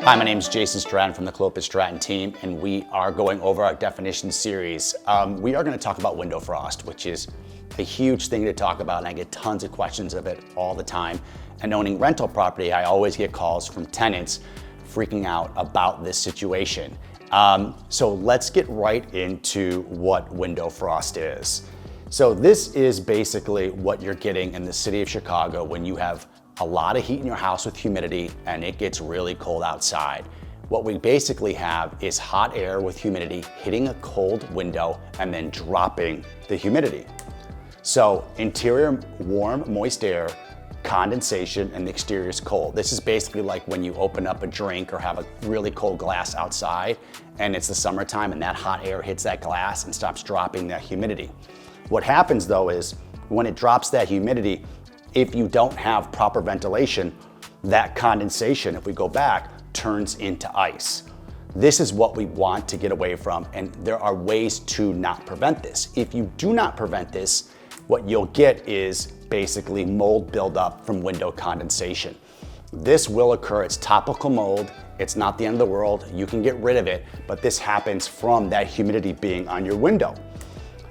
Hi, my name is Stratton from the KlopasStratton team, and we are going over our definition series. We are going to talk about window frost, which is a huge thing to talk about, and I get tons of questions of it all the time. And owning rental property, I always get calls from tenants freaking out about this situation. So let's get right into what window frost is. So this is basically what you're getting in the city of Chicago when you have a lot of heat in your house with humidity and it gets really cold outside. What we basically have is hot air with humidity hitting a cold window and then dropping the humidity. So interior warm, moist air, condensation, and the exterior is cold. This is basically like when you open up a drink or have a really cold glass outside and it's the summertime and that hot air hits that glass and stops dropping that humidity. What happens though is when it drops that humidity, if you don't have proper ventilation, that condensation, if we go back, turns into ice. This is what we want to get away from, and there are ways to not prevent this. If you do not prevent this, what you'll get is basically mold buildup from window condensation. This will occur, it's topical mold, it's not the end of the world, you can get rid of it, but this happens from that humidity being on your window.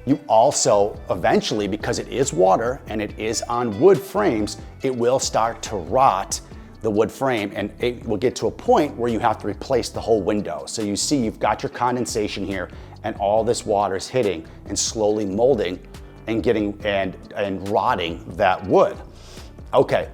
You also, eventually, because it is water and it is on wood frames, it will start to rot the wood frame and it will get to a point where you have to replace the whole window. So you see you've got your condensation here and all this water is hitting and slowly molding and getting and rotting that wood. Okay,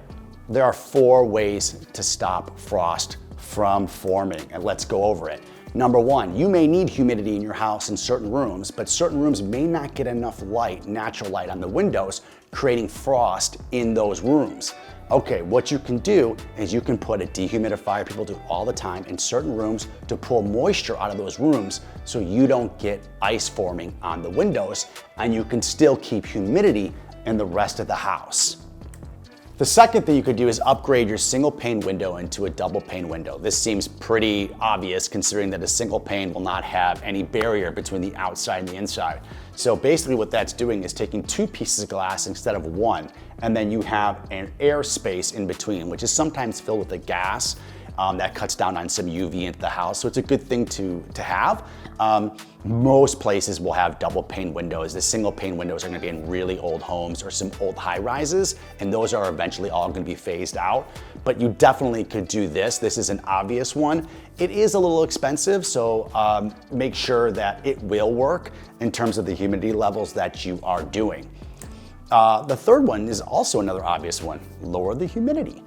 there are 4 ways to stop frost from forming, and let's go over it. Number 1, you may need humidity in your house in certain rooms, but certain rooms may not get enough light, natural light on the windows, creating frost in those rooms. Okay, what you can do is you can put a dehumidifier, people do all the time, in certain rooms to pull moisture out of those rooms so you don't get ice forming on the windows, and you can still keep humidity in the rest of the house. The second thing you could do is upgrade your single pane window into a double pane window. This seems pretty obvious considering that a single pane will not have any barrier between the outside and the inside. So basically what that's doing is taking 2 pieces of glass instead of 1, and then you have an air space in between, which is sometimes filled with a gas that cuts down on some UV into the house. So it's a good thing to have. Most places will have double pane windows. The single pane windows are gonna be in really old homes or some old high rises, and those are eventually all gonna be phased out. But you definitely could do this. This is an obvious one. It is a little expensive, so make sure that it will work in terms of the humidity levels that you are doing. The third one is also another obvious one, lower the humidity.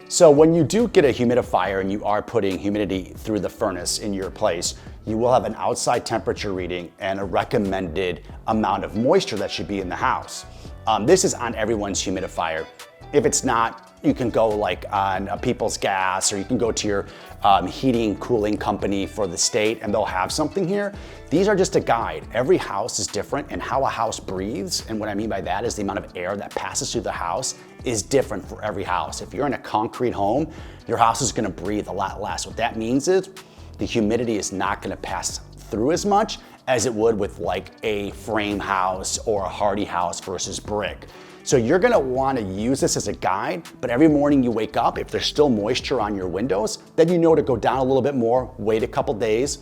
So when you do get a humidifier and you are putting humidity through the furnace in your place, you will have an outside temperature reading and a recommended amount of moisture that should be in the house. This is on everyone's humidifier. If it's not, you can go like on a People's Gas, or you can go to your heating, cooling company for the state and they'll have something here. These are just a guide. Every house is different, and how a house breathes, and what I mean by that is the amount of air that passes through the house is different for every house. If you're in a concrete home, your house is gonna breathe a lot less. What that means is the humidity is not gonna pass through as much as it would with like a frame house or a hardy house versus brick. So you're gonna wanna use this as a guide, but every morning you wake up, if there's still moisture on your windows, then you know to go down a little bit more, wait a couple days,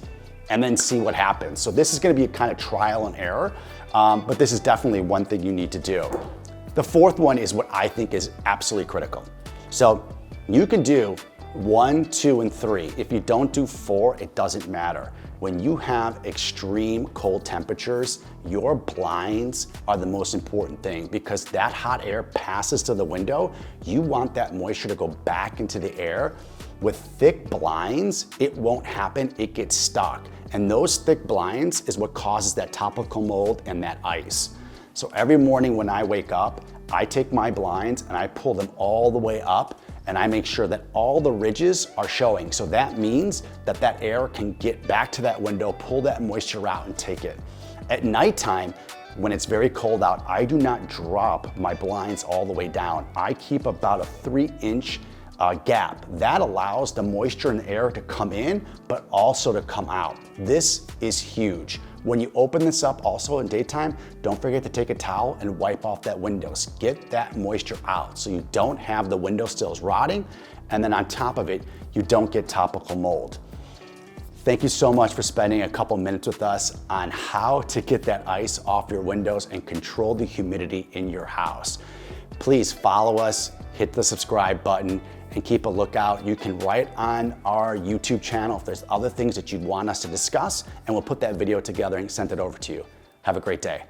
and then see what happens. So this is gonna be a kind of trial and error, but this is definitely one thing you need to do. The fourth one is what I think is absolutely critical. So you can do 1, 2, and 3. If you don't do 4, it doesn't matter. When you have extreme cold temperatures, your blinds are the most important thing, because that hot air passes to the window. You want that moisture to go back into the air. With thick blinds, it won't happen, it gets stuck. And those thick blinds is what causes that topical mold and that ice. So every morning when I wake up, I take my blinds and I pull them all the way up, and I make sure that all the ridges are showing. So that means that that air can get back to that window, pull that moisture out and take it. At nighttime, when it's very cold out, I do not drop my blinds all the way down. I keep about a 3-inch gap. That allows the moisture and air to come in, but also to come out. This is huge. When you open this up also in daytime, don't forget to take a towel and wipe off that windows. Get that moisture out so you don't have the window sills rotting, and then on top of it, you don't get topical mold. Thank you so much for spending a couple minutes with us on how to get that ice off your windows and control the humidity in your house. Please follow us, hit the subscribe button, and keep a lookout. You can write on our YouTube channel if there's other things that you'd want us to discuss, and we'll put that video together and send it over to you. Have a great day.